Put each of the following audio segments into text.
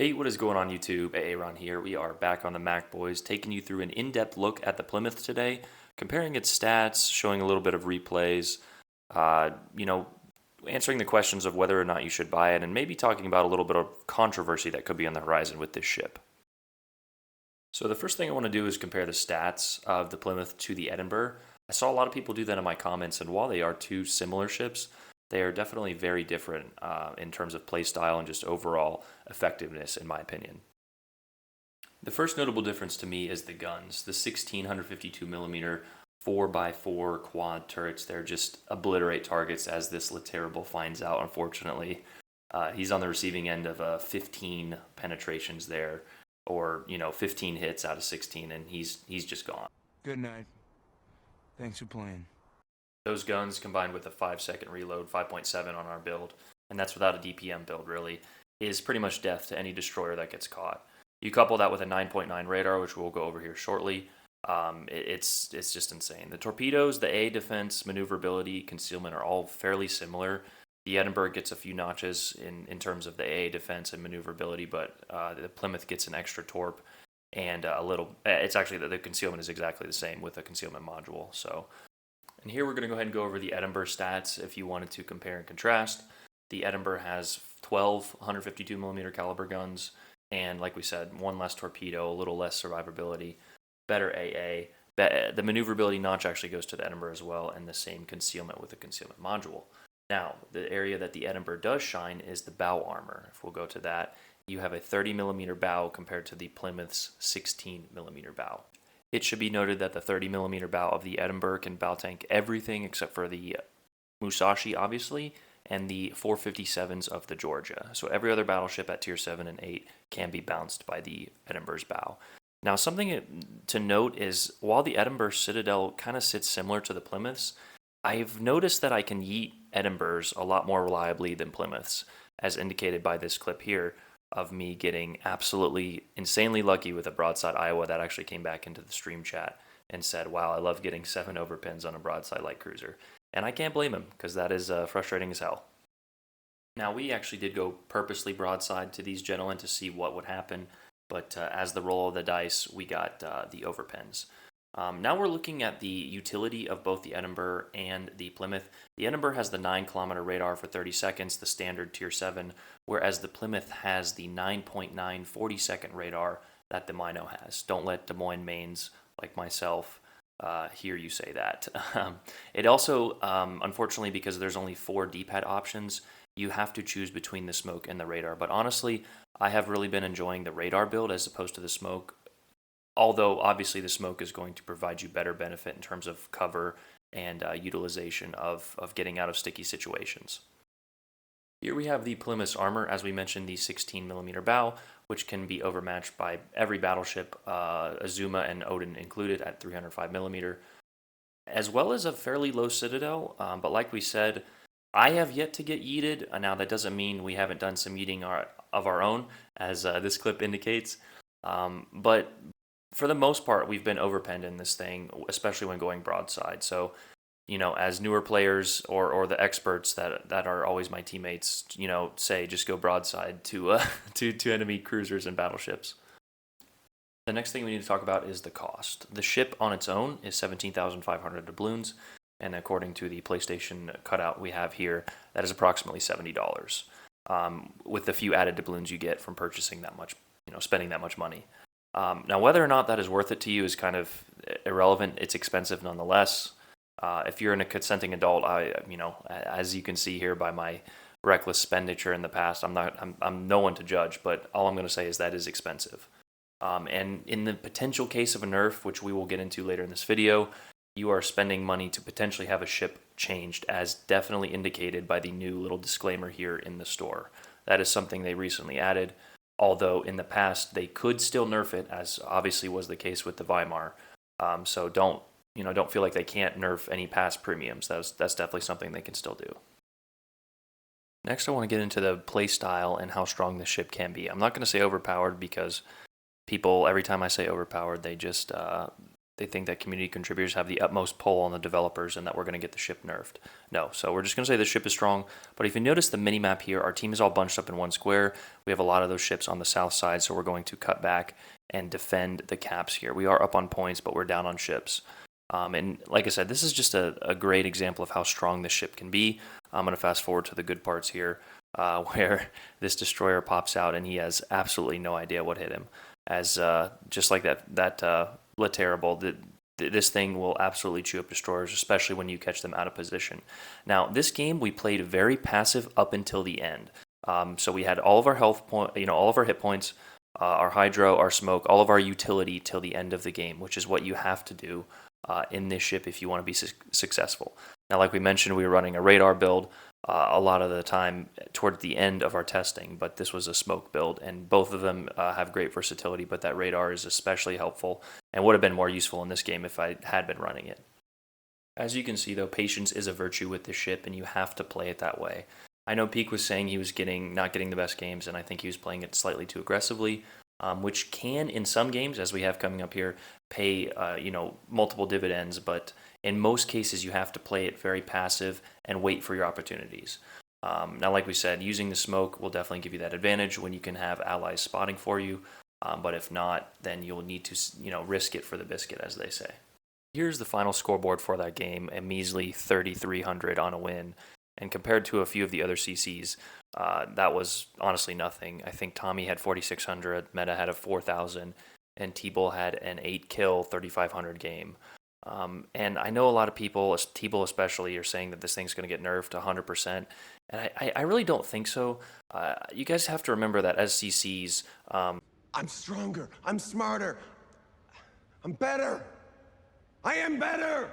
Hey, what is going on YouTube? Aaron here. We are back on the Mac Boys, taking you through an in-depth look at the Plymouth today, comparing its stats, showing a little bit of replays, uh, you know, answering the questions of whether or not you should buy it, and maybe talking about a little bit of controversy that could be on the horizon with this ship. So the first thing I want to do is compare the stats of the Plymouth to the Edinburgh. I saw a lot of people do that in my comments, and while they are two similar ships, they are definitely very different in terms of play style and just overall effectiveness, in my opinion. The first notable difference to me is the guns. The 1652 millimeter 4x4 quad turrets, they're just obliterate targets, as this terrible finds out, unfortunately. He's on the receiving end of 15 penetrations there, or 15 hits out of 16, and he's just gone. Good night. Thanks for playing. Those guns combined with a 5-second reload, 5.7 on our build, and that's without a DPM build really, is pretty much death to any destroyer that gets caught. You couple that with a 9.9 radar, which we'll go over here shortly. It's just insane. The torpedoes, the A defense, maneuverability, concealment are all fairly similar. The Edinburgh gets a few notches in terms of the A defense and maneuverability, but the Plymouth gets an extra torp and a little. It's actually the concealment is exactly the same with the concealment module. So, and here we're going to go ahead and go over the Edinburgh stats if you wanted to compare and contrast. The Edinburgh has 12 152 millimeter caliber guns, and like we said, one less torpedo, a little less survivability, better AA. The maneuverability notch actually goes to the Edinburgh as well, and the same concealment with the concealment module. Now, the area that the Edinburgh does shine is the bow armor. If we'll go to that, you have a 30 millimeter bow compared to the Plymouth's 16 millimeter bow. It should be noted that the 30 millimeter bow of the Edinburgh can bow tank everything except for the Musashi, obviously, and the 457s of the Georgia. So every other battleship at tier 7 and 8 can be bounced by the Edinburgh's bow. Now, something to note is while the Edinburgh Citadel kind of sits similar to the Plymouths, I've noticed that I can yeet Edinburghs a lot more reliably than Plymouths, as indicated by this clip here of me getting absolutely insanely lucky with a broadside Iowa that actually came back into the stream chat and said, wow, I love getting 7 overpins on a broadside light cruiser. And I can't blame him, because that is frustrating as hell. Now, we actually did go purposely broadside to these gentlemen to see what would happen, but as the roll of the dice, we got the overpins. Now we're looking at the utility of both the Edinburgh and the Plymouth. The Edinburgh has the 9-kilometer radar for 30 seconds, the standard tier 7, whereas the Plymouth has the 9.9 40-second radar that the Mino has. Don't let Des Moines mains like myself hear you say that. It also, unfortunately, because there's only 4 D-pad options, you have to choose between the smoke and the radar. But honestly, I have really been enjoying the radar build as opposed to the smoke. Although, obviously, the smoke is going to provide you better benefit in terms of cover and utilization of getting out of sticky situations. Here we have the Plymouth Armor, as we mentioned, the 16 millimeter bow, which can be overmatched by every battleship, Azuma and Odin included at 305 millimeter, as well as a fairly low citadel. But like we said, I have yet to get yeeted. Now, that doesn't mean we haven't done some yeeting of our own, as this clip indicates. But for the most part, we've been overpenned in this thing, especially when going broadside. So, as newer players or the experts that are always my teammates, say just go broadside to to enemy cruisers and battleships. The next thing we need to talk about is the cost. The ship on its own is 17,500 doubloons, and according to the PlayStation cutout we have here, that is approximately $70. With the few added doubloons you get from purchasing that much, spending that much money. Now, whether or not that is worth it to you is kind of irrelevant. It's expensive nonetheless. If you're a consenting adult, as you can see here by my reckless expenditure in the past, I'm no one to judge, but all I'm going to say is that is expensive. And in the potential case of a nerf, which we will get into later in this video, you are spending money to potentially have a ship changed, as definitely indicated by the new little disclaimer here in the store. That is something they recently added. Although in the past they could still nerf it, as obviously was the case with the Weimar. So don't feel like they can't nerf any past premiums. That's definitely something they can still do. Next, I want to get into the play style and how strong the ship can be. I'm not going to say overpowered, because people, every time I say overpowered, they they think that community contributors have the utmost pull on the developers and that we're going to get the ship nerfed. No, so we're just going to say the ship is strong. But if you notice the mini map here, our team is all bunched up in one square. We have a lot of those ships on the south side, so we're going to cut back and defend the caps here. We are up on points, but we're down on ships. And like I said, this is just a great example of how strong this ship can be. I'm going to fast forward to the good parts here, where this destroyer pops out and he has absolutely no idea what hit him. As just like that Laterable, this thing will absolutely chew up destroyers, especially when you catch them out of position. Now, this game we played very passive up until the end. So we had all of our all of our hit points, our hydro, our smoke, all of our utility till the end of the game, which is what you have to do in this ship if you want to be successful. Now, like we mentioned, we were running a radar build a lot of the time toward the end of our testing, but this was a smoke build, and both of them have great versatility, but that radar is especially helpful and would have been more useful in this game if I had been running it. As you can see, though, patience is a virtue with this ship, and you have to play it that way. I know Peak was saying he was not getting the best games, and I think he was playing it slightly too aggressively, which can, in some games, as we have coming up here, pay multiple dividends, but in most cases, you have to play it very passive and wait for your opportunities. Now, like we said, using the smoke will definitely give you that advantage when you can have allies spotting for you, but if not, then you'll need to risk it for the biscuit, as they say. Here's the final scoreboard for that game, a measly 3,300 on a win. And compared to a few of the other CCs, that was honestly nothing. I think Tommy had 4,600, Meta had a 4,000, and T-Bull had an 8-kill, 3,500 game. And I know a lot of people, T-Bull especially, are saying that this thing's going to get nerfed 100%. And I really don't think so. You guys have to remember that as CCs... I'm stronger. I'm smarter. I'm better. I am better.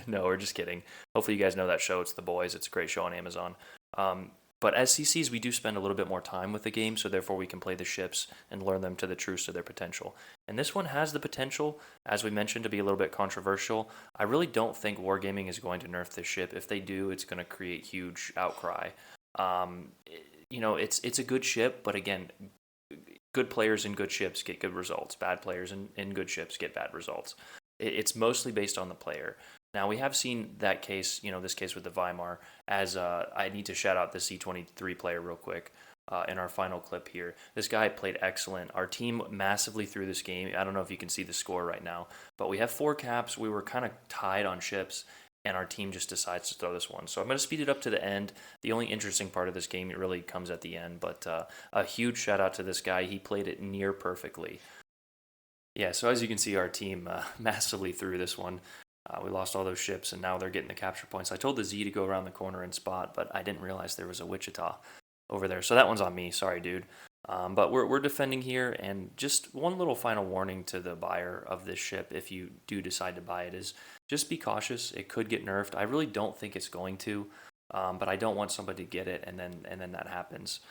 No, we're just kidding. Hopefully you guys know that show. It's The Boys. It's a great show on Amazon. But as CCs, we do spend a little bit more time with the game, so therefore we can play the ships and learn them to the truest of their potential. And this one has the potential, as we mentioned, to be a little bit controversial. I really don't think Wargaming is going to nerf this ship. If they do, it's going to create huge outcry. It's a good ship, but again, good players in good ships get good results. Bad players in good ships get bad results. It's mostly based on the player. Now, we have seen that case, this case with the Weimar, as I need to shout out the C23 player real quick in our final clip here. This guy played excellent. Our team massively threw this game. I don't know if you can see the score right now, but we have 4 caps. We were kind of tied on ships, and our team just decides to throw this one. So I'm going to speed it up to the end. The only interesting part of this game, it really comes at the end, but a huge shout out to this guy. He played it near perfectly. Yeah, so as you can see, our team massively threw this one. We lost all those ships, and now they're getting the capture points. I told the Z to go around the corner and spot, but I didn't realize there was a Wichita over there. So that one's on me. Sorry, dude. But we're defending here, and just one little final warning to the buyer of this ship, if you do decide to buy it, is just be cautious. It could get nerfed. I really don't think it's going to, but I don't want somebody to get it, and then that happens.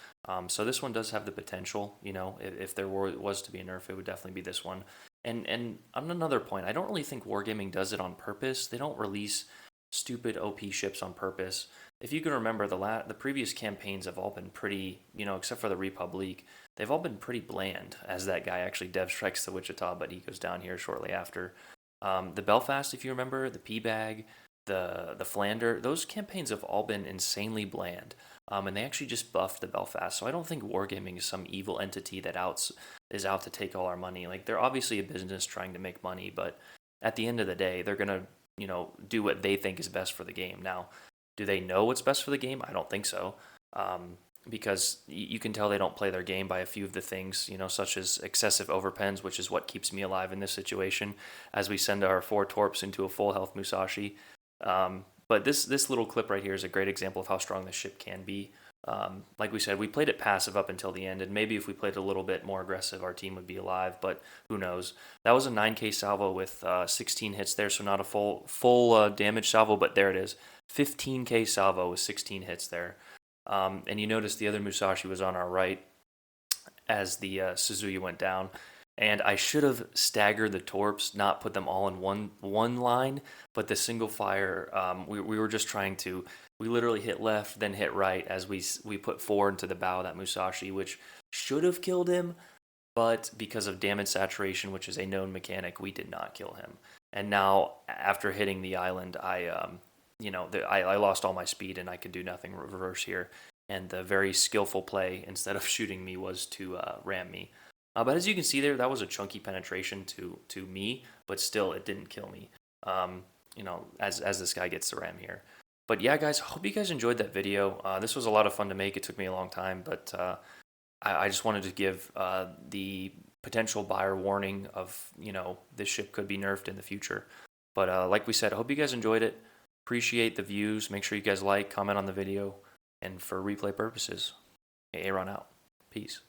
So this one does have the potential. If there was to be a nerf, it would definitely be this one. And on another point, I don't really think Wargaming does it on purpose. They don't release stupid OP ships on purpose. If you can remember, the previous campaigns have all been pretty, except for the Republic, they've all been pretty bland, as that guy actually dev strikes the Wichita, but he goes down here shortly after. The Belfast, if you remember, the P-Bag, the Flander, those campaigns have all been insanely bland. And they actually just buffed the Belfast. So I don't think Wargaming is some evil entity that is out to take all our money. Like, they're obviously a business trying to make money, but at the end of the day, they're going to, do what they think is best for the game. Now, do they know what's best for the game? I don't think so. Because you can tell they don't play their game by a few of the things, such as excessive overpens, which is what keeps me alive in this situation, as we send our 4 torps into a full health Musashi. But this little clip right here is a great example of how strong this ship can be. Like we said, we played it passive up until the end, and maybe if we played a little bit more aggressive, our team would be alive, but who knows. That was a 9k salvo with 16 hits there, so not a full damage salvo, but there it is. 15k salvo with 16 hits there. And you notice the other Musashi was on our right as the Suzuki went down. And I should have staggered the torps, not put them all in one line, but the single fire, we were just trying to, we literally hit left, then hit right as we put 4 into the bow of that Musashi, which should have killed him, but because of damage saturation, which is a known mechanic, we did not kill him. And now, after hitting the island, I lost all my speed and I could do nothing reverse here. And the very skillful play, instead of shooting me, was to ram me. But as you can see there, that was a chunky penetration to me, but still, it didn't kill me. As this guy gets the ram here. But yeah, guys, hope you guys enjoyed that video. This was a lot of fun to make. It took me a long time, but I just wanted to give the potential buyer warning of, this ship could be nerfed in the future. But like we said, I hope you guys enjoyed it. Appreciate the views. Make sure you guys like, comment on the video. And for replay purposes, Aaron out. Peace.